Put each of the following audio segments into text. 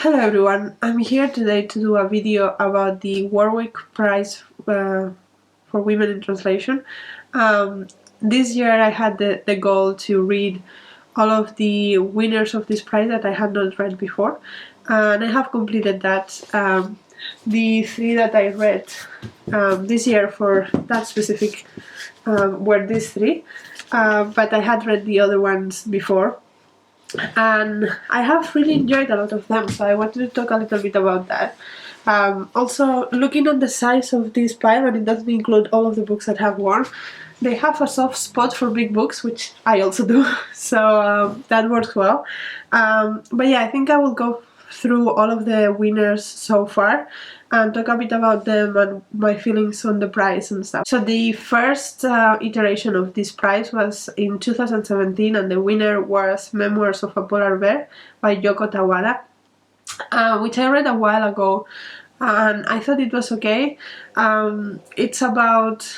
Hello everyone, I'm here today to do a video about the Warwick Prize for Women in Translation. This year I had the goal to read all of the winners of this prize that I had not read before, and I have completed that. The three that I read this year for that specific were these three, but I had read the other ones before. And I have really enjoyed a lot of them, so I wanted to talk a little bit about that. Also, looking at the size of this pile, and it doesn't include all of the books that have won, they have a soft spot for big books, which I also do, so that works well. But yeah, I think I will go through all of the winners so far and talk a bit about them and my feelings on the prize and stuff. So the first iteration of this prize was in 2017, and the winner was Memoirs of a Polar Bear by Yoko Tawada, which I read a while ago, and I thought it was okay. It's about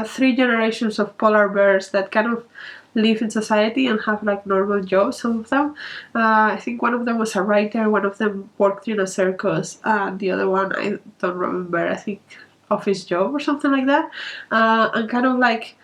3 generations of polar bears that kind of live in society and have like normal jobs, some of them. I think one of them was a writer, one of them worked in a circus, and the other one, I don't remember, I think office job or something like that. And kind of like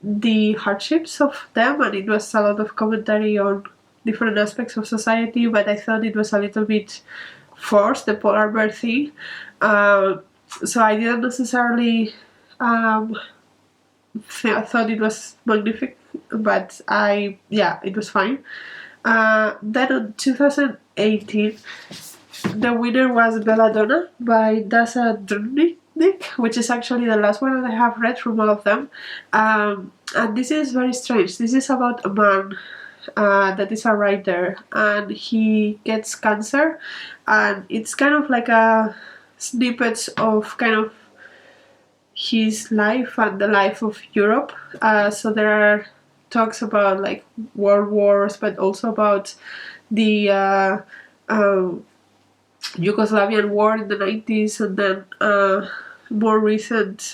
the hardships of them, and it was a lot of commentary on different aspects of society, but I thought it was a little bit forced, the polar bear thing. So I didn't necessarily I thought it was magnificent, but it was fine. Then in 2018, the winner was Belladonna by Daša Drndić, which is actually the last one that I have read from all of them. And this is very strange. This is about a man that is a writer, and he gets cancer, and it's kind of like a snippets of kind of his life and the life of Europe. So there are talks about like world wars, but also about the Yugoslavian war in the 90s, and then more recent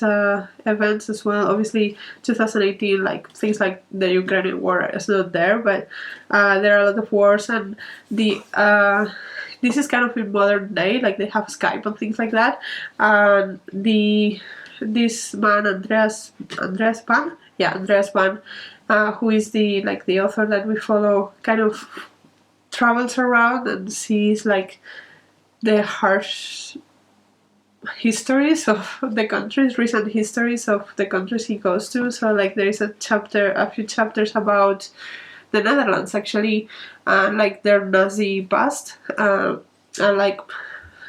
events as well. Obviously 2018, like things like the Ukrainian war is not there, but there are a lot of wars, and the this is kind of in modern day, like they have Skype and things like that. And this man Andreas Pan, who is the author that we follow, kind of travels around and sees like the harsh histories of the countries, recent histories of the countries he goes to. So like there is a few chapters about the Netherlands actually, like their Nazi past, and like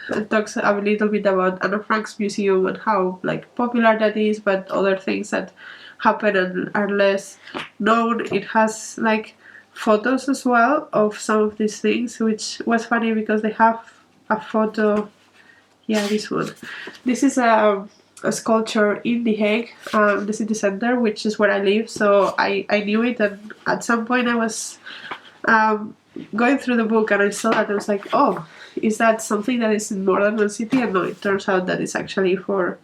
it talks a little bit about Anne Frank's museum and how like popular that is, but other things that happen and are less known. It has like photos as well of some of these things, which was funny because they have a photo. Yeah, this one. This is a sculpture in The Hague, the city center, which is where I live, so I knew it, and at some point I was going through the book and I saw that. I was like, oh, is that something that is in more than one city? And no, it turns out that it's actually for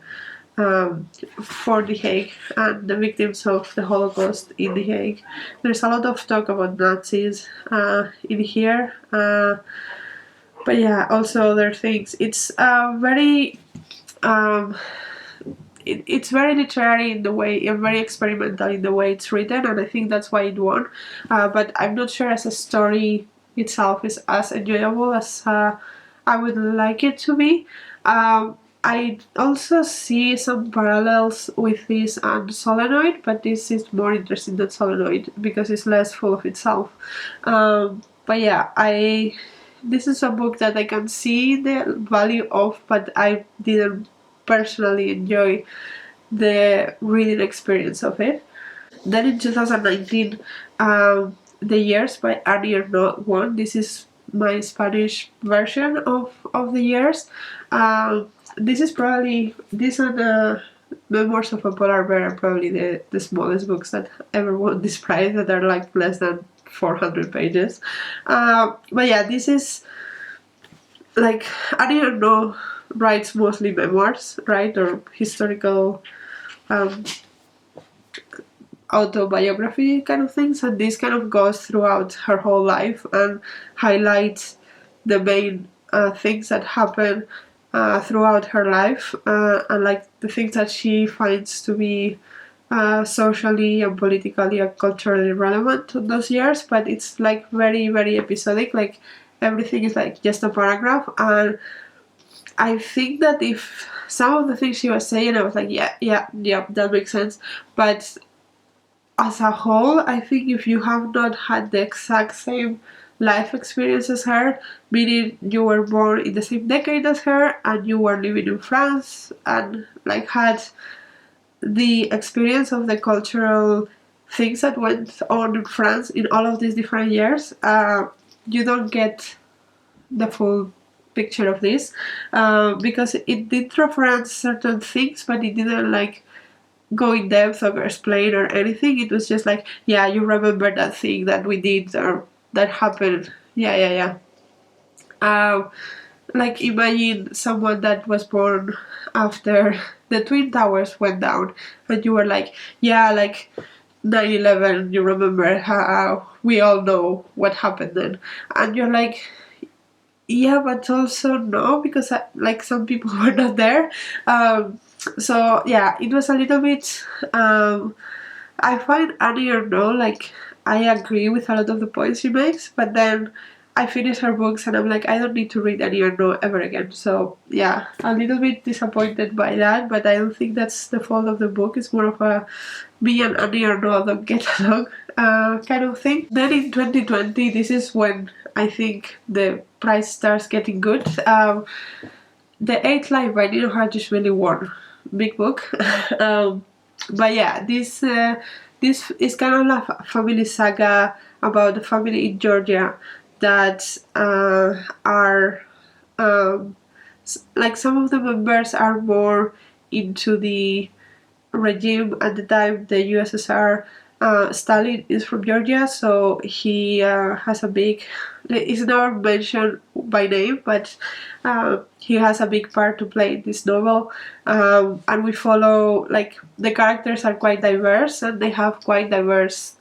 The Hague and the victims of the Holocaust in The Hague. There's a lot of talk about Nazis in here, but yeah, also other things. It's very it's very literary in the way, and very experimental in the way it's written, and I think that's why it won. But I'm not sure as a story itself is as enjoyable as I would like it to be. I also see some parallels with this and Solenoid, but this is more interesting than Solenoid because it's less full of itself. But yeah, this is a book that I can see the value of, but I didn't personally enjoy the reading experience of it. Then in 2019, The Years by Ernaux won. This is my Spanish version of The Years. This is probably, this and Memoirs of a Polar Bear are probably the smallest books that ever won this prize, that are like less than 400 pages. But yeah, this is like, Ernaux writes mostly memoirs, right, or historical autobiography kind of things, and this kind of goes throughout her whole life and highlights the main things that happen throughout her life, and like the things that she finds to be socially and politically and culturally relevant in those years. But it's like very, very episodic. Like everything is like just a paragraph, and I think that if some of the things she was saying, I was like, yeah, that makes sense. But as a whole, I think if you have not had the exact same life experience as her, meaning you were born in the same decade as her and you were living in France and like had the experience of the cultural things that went on in France in all of these different years, you don't get the full picture of this, because it did reference certain things, but it didn't like go in depth or explain or anything. It was just like, yeah, you remember that thing that we did or that happened. Yeah. Like imagine someone that was born after the Twin Towers went down and you were like, yeah, like 9/11, you remember how we all know what happened then. And you're like, yeah, but also no, because like some people were not there. So yeah, it was a little bit. I find Annie Ernaux, like I agree with a lot of the points she makes, but then I finish her books and I'm like, I don't need to read Annie Ernaux ever again. So yeah, a little bit disappointed by that, but I don't think that's the fault of the book. It's more of a me and Annie Ernaux don't get along kind of thing. Then in 2020, this is when I think the price starts getting good. The Eighth Life by Nino Haratischvili won. Big book. But yeah, this is kind of like a family saga about the family in Georgia that are like some of the members are more into the regime at the time, the USSR. Stalin is from Georgia, so he has a big. He's never mentioned by name, but he has a big part to play in this novel. And we follow, like, the characters are quite diverse and they have quite diverse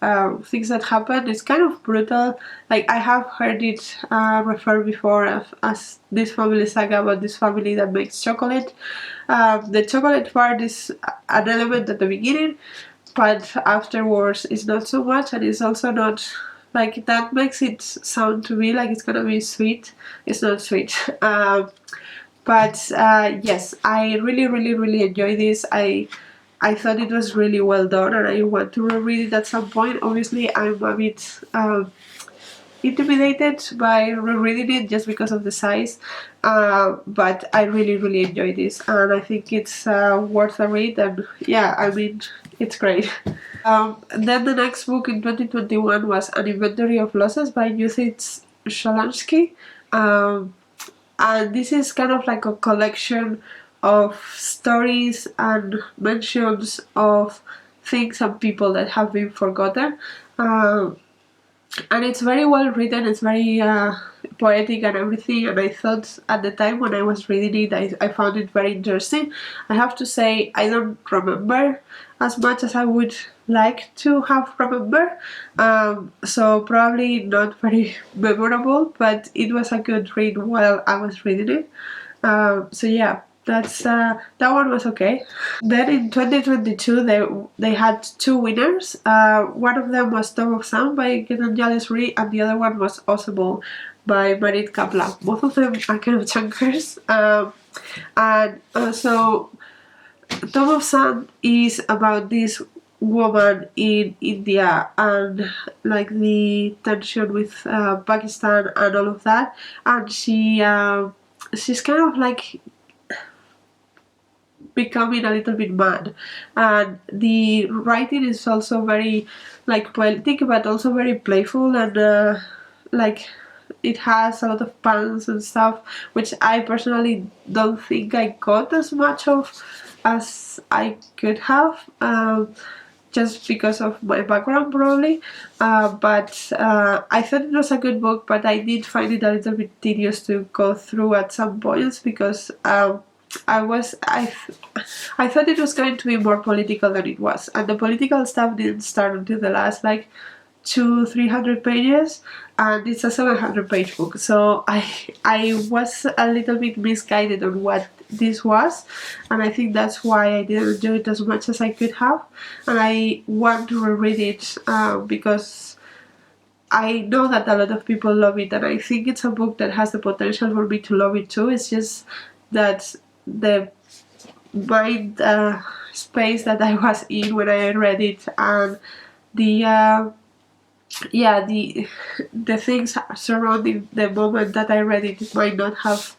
things that happen. It's kind of brutal. Like, I have heard it referred before as this family saga about this family that makes chocolate. The chocolate part is an element at the beginning, but afterwards it's not so much, and it's also not like that makes it sound to me like it's gonna be sweet. It's not sweet. But yes, I really enjoy this. I thought it was really well done and I want to reread it at some point. Obviously I'm a bit intimidated by rereading it just because of the size, but I really enjoy this and I think it's worth a read, and yeah, I mean, it's great. Then the next book in 2021 was An Inventory of Losses by Judith Schalansky, and this is kind of like a collection of stories and mentions of things and people that have been forgotten. And it's very well written, it's very poetic and everything, and I thought at the time when I was reading it, I found it very interesting. I have to say I don't remember as much as I would like to have remembered, so probably not very memorable, but it was a good read while I was reading it. So yeah, that's that one was okay. Then in 2022 they had two winners. One of them was Tom of Sound by Drndić and the other one was Osable by Marit Kaplan. Both of them are kind of chunkers. And so Tom of Sound is about this woman in India and like the tension with Pakistan and all of that, and she's kind of like becoming a little bit mad, and the writing is also very like poetic but also very playful, and like it has a lot of puns and stuff, which I personally don't think I got as much of as I could have, just because of my background probably, but I thought it was a good book, but I did find it a little bit tedious to go through at some points because I thought it was going to be more political than it was, and the political stuff didn't start until the last like 200-300 pages, and it's a 700-page book. So I was a little bit misguided on what this was, and I think that's why I didn't enjoy it as much as I could have, and I want to reread it because I know that a lot of people love it, and I think it's a book that has the potential for me to love it too. It's just that the mind space that I was in when I read it, and the the things surrounding the moment that I read it might not have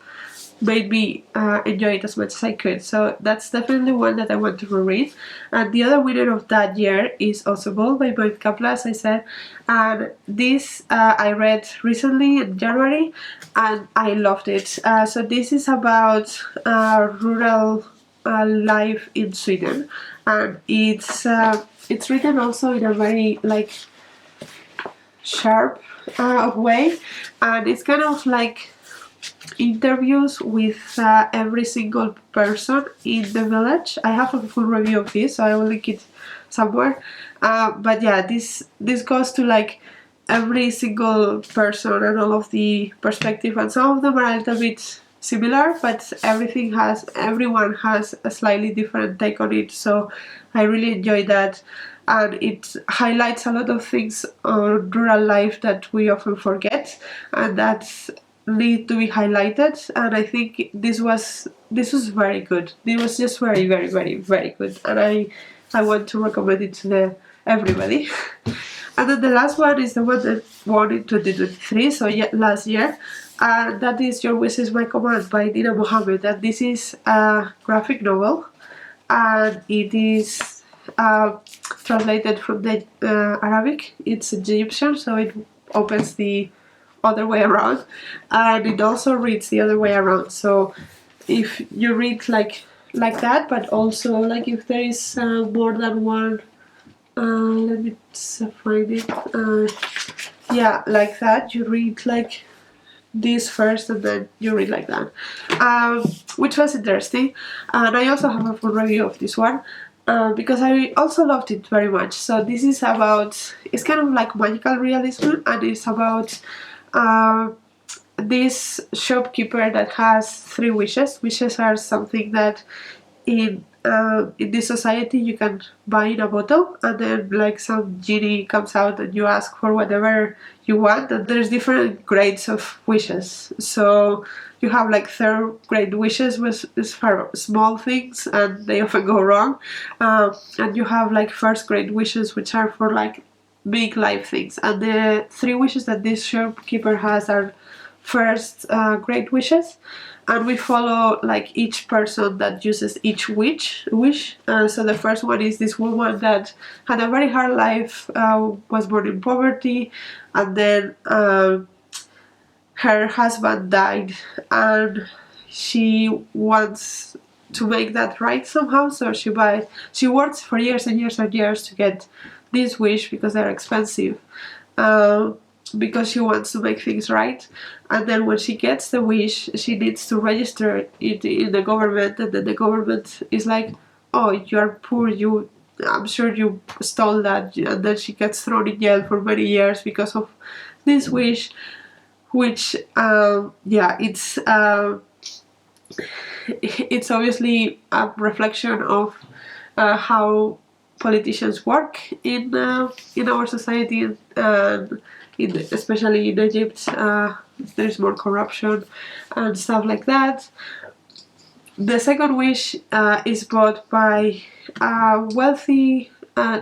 made me enjoy it as much as I could. So that's definitely one that I want to reread. And the other winner of that year is Oswald by Mike Kaplan, as I said. And this I read recently in January, and I loved it. So this is about rural life in Sweden, and it's written also in a very like sharp way, and it's kind of like interviews with every single person in the village. I have a full review of this, so I will link it somewhere. But yeah, this goes to like every single person and all of the perspective, and some of them are a little bit similar, but everyone has a slightly different take on it. So I really enjoy that, and it highlights a lot of things on rural life that we often forget, and that's need to be highlighted. And I think this was very good. It was just very, very, very, very good, and I want to recommend it to everybody. And then the last one is the one that won in 2023, so last year, and that is Your Wish Is My Command by Nina Mohammed. And this is a graphic novel, and it is translated from the Arabic. It's Egyptian, so it opens the other way around, and it also reads the other way around. So if you read like that, but also like if there is more than one, let me find it, yeah, like that, you read like this first and then you read like that, which was interesting. And I also have a full review of this one because I also loved it very much. So this is about, it's kind of like magical realism, and it's about this shopkeeper that has 3 wishes. Wishes are something that in this society you can buy in a bottle, and then like some genie comes out and you ask for whatever you want, and there's different grades of wishes. So you have like 3rd grade wishes, which is for small things and they often go wrong, and you have like 1st grade wishes, which are for like big life things. And the 3 wishes that this shopkeeper has are 1st grade wishes, and we follow like each person that uses each wish. So the first one is this woman that had a very hard life, was born in poverty, and then her husband died, and she wants to make that right somehow. So she works for years and years and years to get this wish because they're expensive, because she wants to make things right. And then when she gets the wish, she needs to register it in the government, and then the government is like, oh, you are poor, I'm sure you stole that. And then she gets thrown in jail for many years because of this wish, which it's obviously a reflection of how politicians work in our society, and especially in Egypt, there's more corruption and stuff like that. The second wish is brought by a wealthy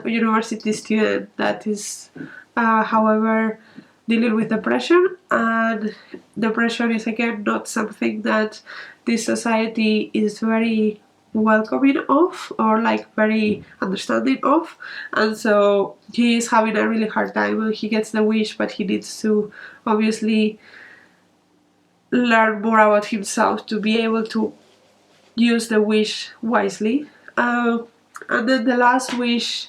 university student that is, however, dealing with depression, and depression is again not something that this society is very welcoming of, or like very understanding of. And so he is having a really hard time when he gets the wish, but he needs to obviously learn more about himself to be able to use the wish wisely. And then the last wish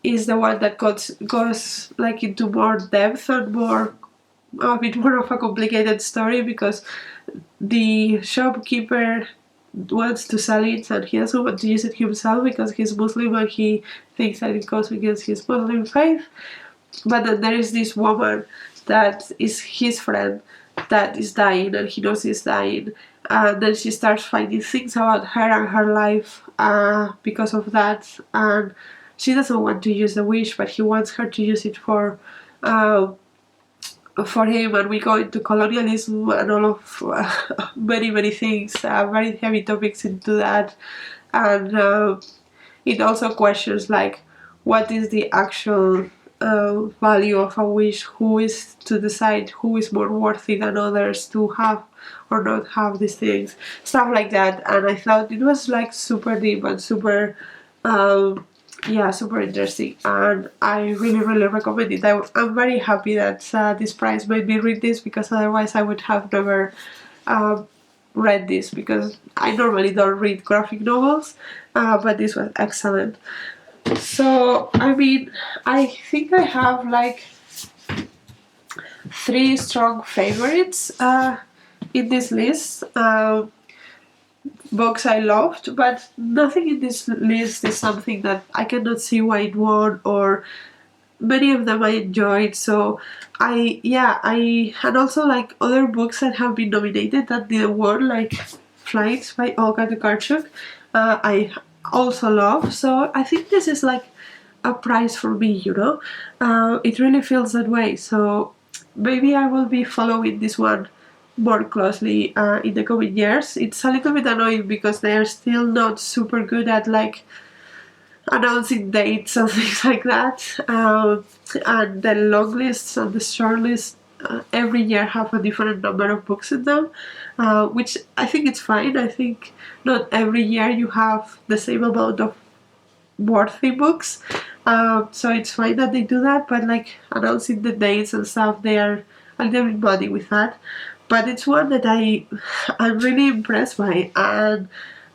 is the one that goes like into more depth and a bit more of a complicated story, because the shopkeeper wants to sell it and he doesn't want to use it himself because he's Muslim and he thinks that it goes against his Muslim faith. but then there is this woman that is his friend that is dying, and he knows he's dying, and then she starts finding things about her and her life because of that, and she doesn't want to use the wish, but he wants her to use it for him, and we go into colonialism and all of many things, very heavy topics into that, and it also questions like what is the actual value of a wish, who is to decide who is more worthy than others to have or not have these things, stuff like that. And I thought it was like super deep and super yeah, super interesting, and I really recommend it. I'm very happy that this prize made me read this, because otherwise I would have never read this, because I normally don't read graphic novels, but this was excellent. So I mean, I think I have like 3 strong favorites in this list. Books I loved, but nothing in this list is something that I cannot see why it won, or many of them I enjoyed. So and also like other books that have been nominated that didn't win, like Flights by Olga Tokarczuk, I also love. So I think this is like a prize for me, you know. It really feels that way. So maybe I will be following this one more closely in the coming years. It's a little bit annoying because they are still not super good at like announcing dates and things like that, and the long lists and the short lists every year have a different number of books in them, which I think it's fine. I think not every year you have the same amount of worthy books, so it's fine that they do that, but like announcing the dates and stuff, they are a little bit muddy with that. But it's one that I'm really impressed by, and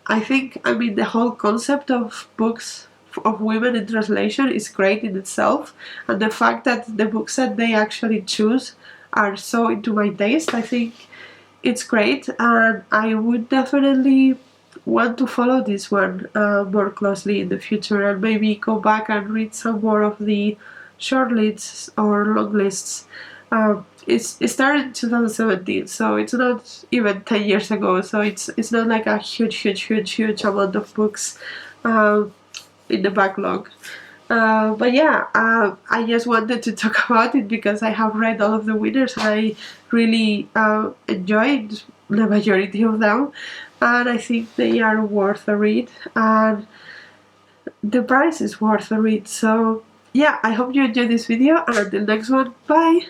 I think, I mean, the whole concept of books of women in translation is great in itself, and the fact that the books that they actually choose are so into my taste, I think it's great, and I would definitely want to follow this one more closely in the future, and maybe go back and read some more of the short lists or long lists. It started in 2017, so it's not even 10 years ago, so it's not like a huge amount of books in the backlog. But yeah, I just wanted to talk about it because I have read all of the winners, and I really enjoyed the majority of them, and I think they are worth a read, and the price is worth a read. So yeah, I hope you enjoyed this video, and until next one, bye!